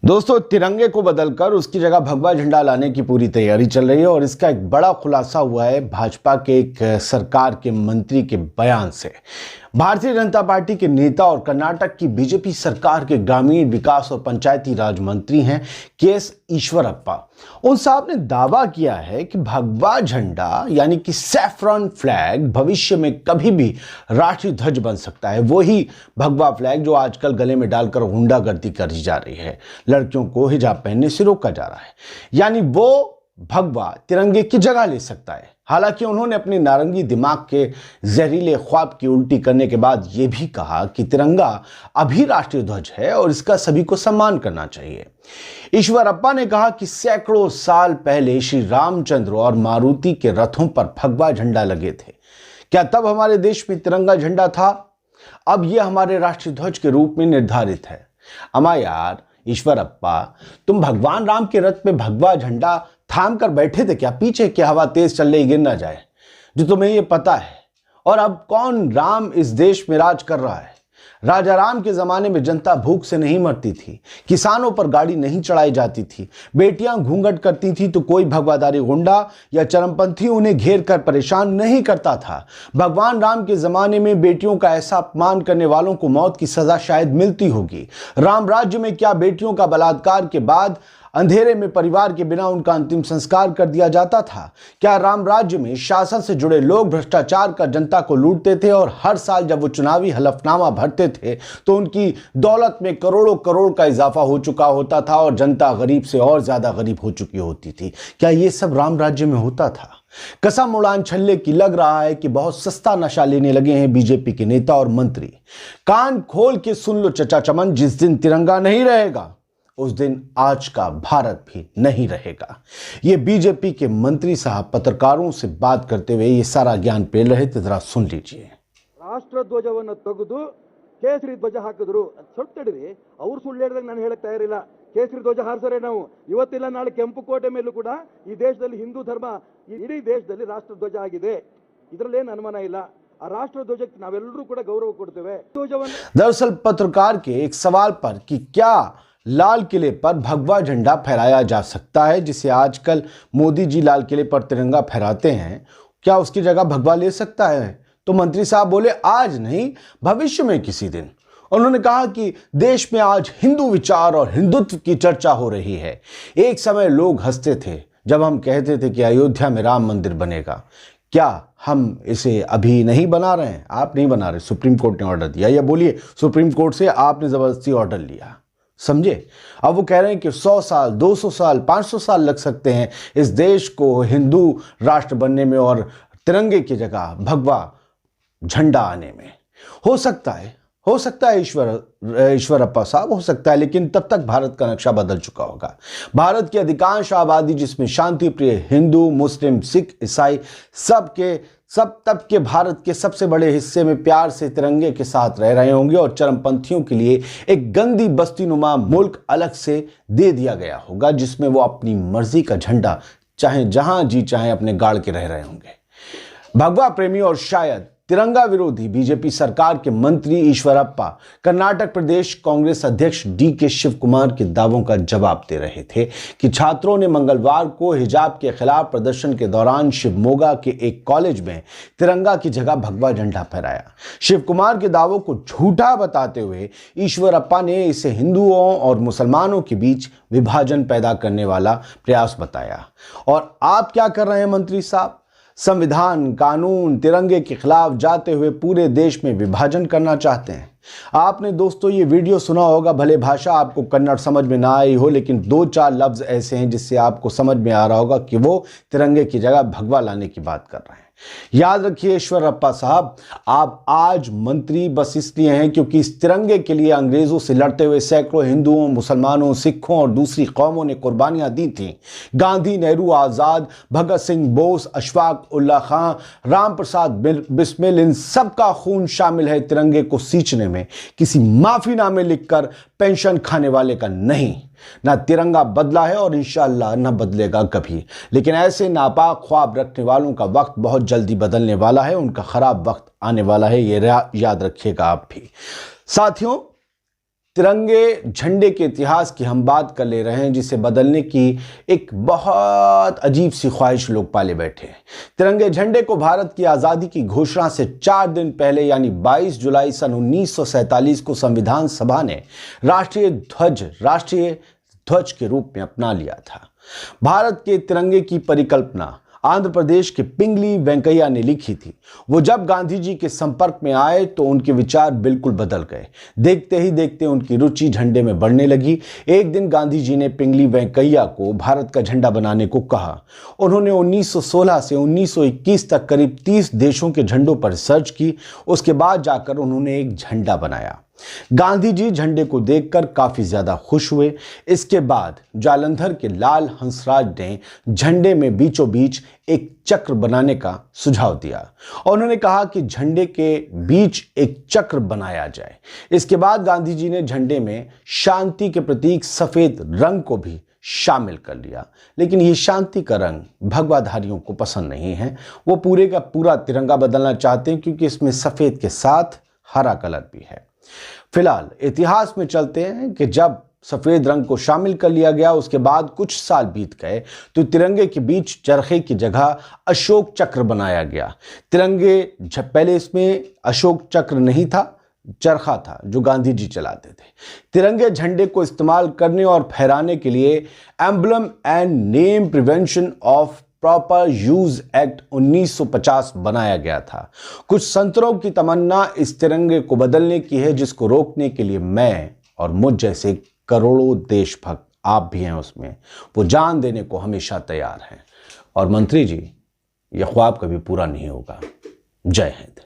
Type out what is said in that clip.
दोस्तों, तिरंगे को बदलकर उसकी जगह भगवा झंडा लाने की पूरी तैयारी चल रही है और इसका एक बड़ा खुलासा हुआ है भाजपा के एक सरकार के मंत्री के बयान से। भारतीय जनता पार्टी के नेता और कर्नाटक की बीजेपी सरकार के ग्रामीण विकास और पंचायती राज मंत्री हैं के.एस. ईश्वरप्पा। उन साहब ने दावा किया है कि भगवा झंडा यानी कि सैफ्रॉन फ्लैग भविष्य में कभी भी राष्ट्रीय ध्वज बन सकता है। वही भगवा फ्लैग जो आजकल गले में डालकर गुंडागर्दी करी जा रही है, लड़कियों को हिजाब पहनने से रोका जा रहा है, यानी वो भगवा तिरंगे की जगह ले सकता है। हालांकि उन्होंने अपने नारंगी दिमाग के जहरीले ख्वाब की उल्टी करने के बाद यह भी कहा कि तिरंगा अभी राष्ट्रीय ध्वज है और इसका सभी को सम्मान करना चाहिए। ईश्वरप्पा ने कहा कि सैकड़ों साल पहले श्री रामचंद्र और मारुति के रथों पर भगवा झंडा लगे थे। क्या तब हमारे देश में तिरंगा झंडा था? अब यह हमारे राष्ट्रीय ध्वज के रूप में निर्धारित है। अमा यार ईश्वरप्पा, तुम भगवान राम के रथ पे भगवा झंडा थाम कर बैठे थे क्या पीछे कि हवा तेज चल रही गिर ना जाए, जो तुम्हें ये पता है? और अब कौन राम इस देश में राज कर रहा है? राजा राम के जमाने में जनता भूख से नहीं मरती थी, किसानों पर गाड़ी नहीं चढ़ाई जाती थी, बेटियां घूंघट करती थी तो कोई भगवादारी गुंडा या चरमपंथी उन्हें घेर कर परेशान नहीं करता था। भगवान राम के जमाने में बेटियों का ऐसा अपमान करने वालों को मौत की सजा शायद मिलती होगी। राम राज्य में क्या बेटियों का बलात्कार के बाद अंधेरे में परिवार के बिना उनका अंतिम संस्कार कर दिया जाता था? क्या राम राज्य में शासन से जुड़े लोग भ्रष्टाचार कर जनता को लूटते थे और हर साल जब वो चुनावी हलफनामा भरते थे तो उनकी दौलत में करोड़ों करोड़ का इजाफा हो चुका होता था और जनता गरीब से और ज्यादा गरीब हो चुकी होती थी? क्या ये सब राम राज्य में होता था? कसम उड़ान छल्ले की लग रहा है कि बहुत सस्ता नशा लेने लगे हैं बीजेपी के नेता और मंत्री। कान खोल के सुन लो चचा चमन, जिस दिन तिरंगा नहीं रहेगा उस दिन आज का भारत भी नहीं रहेगा। ये बीजेपी के मंत्री साहब पत्रकारों से बात करते हुए ये सारा ज्ञान पेल रहे थे, जरा सुन लीजिए। राष्ट्र ध्वजವನ್ನು ತೆಗೆದು ಕೇಸರಿ ಧ್ವಜ ಹಾಕಿದ್ರು ಸ್ವಲ್ಪ ತಡೀರಿ, ಅವರು ಸುಳ್ಳು ಹೇಳಿದಾಗ ನಾನು ಹೇಳಕ್ ತಯಾರಿಲ್ಲ। ಕೇಸರಿ ಧ್ವಜ ಹಾರಿಸರೆ ನಾವು ಇವತ್ತಿಲ್ಲ ನಾಳೆ ಕೆಂಪು ಕೋಟೆ ಮೇಲೂ ಕೂಡ ಈ ದೇಶದಲ್ಲಿ ಹಿಂದೂ ಧರ್ಮ ಇಡೀ ದೇಶದಲ್ಲಿ ರಾಷ್ಟ್ರ ಧ್ವಜ ಆಗಿದೆ, ಇದರಲ್ಲಿ ಏನು ಅನುಮಾನ ಇಲ್ಲ। ಆ ರಾಷ್ಟ್ರ ಧ್ವಜಕ್ಕೆ ನಾವೆಲ್ಲರೂ ಕೂಡ ಗೌರವ ಕೊಡ್ತೇವೆ। ಧ್ವಜವನ್ನು दरअसल पत्रकार के एक सवाल पर कि क्या लाल किले पर भगवा झंडा फहराया जा सकता है, जिसे आजकल मोदी जी लाल किले पर तिरंगा फहराते हैं, क्या उसकी जगह भगवा ले सकता है? तो मंत्री साहब बोले आज नहीं, भविष्य में किसी दिन। उन्होंने कहा कि देश में आज हिंदू विचार और हिंदुत्व की चर्चा हो रही है। एक समय लोग हंसते थे जब हम कहते थे कि अयोध्या में राम मंदिर बनेगा। क्या हम इसे अभी नहीं बना रहे हैं? आप नहीं बना रहे, सुप्रीम कोर्ट ने ऑर्डर दिया, या बोलिए सुप्रीम कोर्ट से आपने जबरदस्ती ऑर्डर लिया, समझे? अब वो कह रहे हैं कि 100 साल 200 साल 500 साल लग सकते हैं इस देश को हिंदू राष्ट्र बनने में और तिरंगे की जगह भगवा झंडा आने में। हो सकता है ईश्वरप्पा साहब, हो सकता है, लेकिन तब तक भारत का नक्शा बदल चुका होगा। भारत की अधिकांश आबादी, जिसमें शांति प्रिय हिंदू, मुस्लिम, सिख, ईसाई, सब तब के भारत के सबसे बड़े हिस्से में प्यार से तिरंगे के साथ रह रहे होंगे और चरमपंथियों के लिए एक गंदी बस्तीनुमा मुल्क अलग से दे दिया गया होगा, जिसमें वो अपनी मर्जी का झंडा चाहे जहां जी चाहे अपने गाड़ के रह रहे होंगे। भगवा प्रेमी और शायद तिरंगा विरोधी बीजेपी सरकार के मंत्री ईश्वरप्पा कर्नाटक प्रदेश कांग्रेस अध्यक्ष डी.के. शिव कुमार के दावों का जवाब दे रहे थे कि छात्रों ने मंगलवार को हिजाब के खिलाफ प्रदर्शन के दौरान शिवमोगा के एक कॉलेज में तिरंगा की जगह भगवा झंडा फहराया। शिव कुमार के दावों को झूठा बताते हुए ईश्वरप्पा ने इसे हिंदुओं और मुसलमानों के बीच विभाजन पैदा करने वाला प्रयास बताया। और आप क्या कर रहे हैं मंत्री साहब? संविधान, कानून, तिरंगे के खिलाफ जाते हुए पूरे देश में विभाजन करना चाहते हैं। आपने दोस्तों ये वीडियो सुना होगा, भले भाषा आपको कन्नड़ समझ में ना आई हो, लेकिन 2-4 लफ्ज ऐसे हैं जिससे आपको समझ में आ रहा होगा कि वो तिरंगे की जगह भगवा लाने की बात कर रहे हैं। याद रखिए ईश्वरप्पा साहब, आप आज मंत्री बस इसलिए हैं क्योंकि इस तिरंगे के लिए अंग्रेजों से लड़ते हुए सैकड़ों हिंदुओं, मुसलमानों, सिखों और दूसरी कौमों ने कुर्बानियां दी थीं। गांधी, नेहरू, आजाद, भगत सिंह, बोस, अशफाक उल्ला खां, राम प्रसाद बिस्मिल, इन सबका खून शामिल है तिरंगे को सींचने में। किसी माफीनामे लिखकर पेंशन खाने वाले का नहीं। ना तिरंगा बदला है और इंशाअल्लाह न बदलेगा कभी, लेकिन ऐसे नापाक ख्वाब रखने वालों का वक्त बहुत जल्दी बदलने वाला है, उनका खराब वक्त आने वाला है, ये याद रखिएगा आप भी। साथियों, तिरंगे झंडे के इतिहास की हम बात कर ले रहे हैं, जिसे बदलने की एक बहुत अजीब सी ख्वाहिश लोग पाले बैठे हैं। तिरंगे झंडे को भारत की आज़ादी की घोषणा से 4 दिन पहले यानी 22 जुलाई सन 1947 को संविधान सभा ने राष्ट्रीय ध्वज के रूप में अपना लिया था। भारत के तिरंगे की परिकल्पना आंध्र प्रदेश के पिंगली वेंकैया ने लिखी थी। वो जब गांधी जी के संपर्क में आए तो उनके विचार बिल्कुल बदल गए। देखते ही देखते उनकी रुचि झंडे में बढ़ने लगी। एक दिन गांधी जी ने पिंगली वेंकैया को भारत का झंडा बनाने को कहा। उन्होंने 1916 से 1921 तक करीब 30 देशों के झंडों पर रिसर्च की। उसके बाद जाकर उन्होंने एक झंडा बनाया। गांधी जी झंडे को देखकर काफी ज्यादा खुश हुए। इसके बाद जालंधर के लाल हंसराज ने झंडे में बीचों बीच एक चक्र बनाने का सुझाव दिया और उन्होंने कहा कि झंडे के बीच एक चक्र बनाया जाए। इसके बाद गांधी जी ने झंडे में शांति के प्रतीक सफेद रंग को भी शामिल कर लिया। लेकिन ये शांति का रंग भगवाधारियों को पसंद नहीं है। वो पूरे का पूरा तिरंगा बदलना चाहते हैं, क्योंकि इसमें सफेद के साथ हरा कलर भी है। फिलहाल इतिहास में चलते हैं कि जब सफेद रंग को शामिल कर लिया गया, उसके बाद कुछ साल बीत गए तो तिरंगे के बीच चरखे की जगह अशोक चक्र बनाया गया। पहले इसमें अशोक चक्र नहीं था, चरखा था जो गांधी जी चलाते थे। तिरंगे झंडे को इस्तेमाल करने और फहराने के लिए emblem and name prevention of proper use act 1950 बनाया गया था। कुछ संतरों की तमन्ना इस तिरंगे को बदलने की है, जिसको रोकने के लिए मैं और मुझ जैसे करोड़ों देशभक्त, आप भी हैं उसमें, वो जान देने को हमेशा तैयार हैं। और मंत्री जी, यह ख्वाब कभी पूरा नहीं होगा। जय हिंद।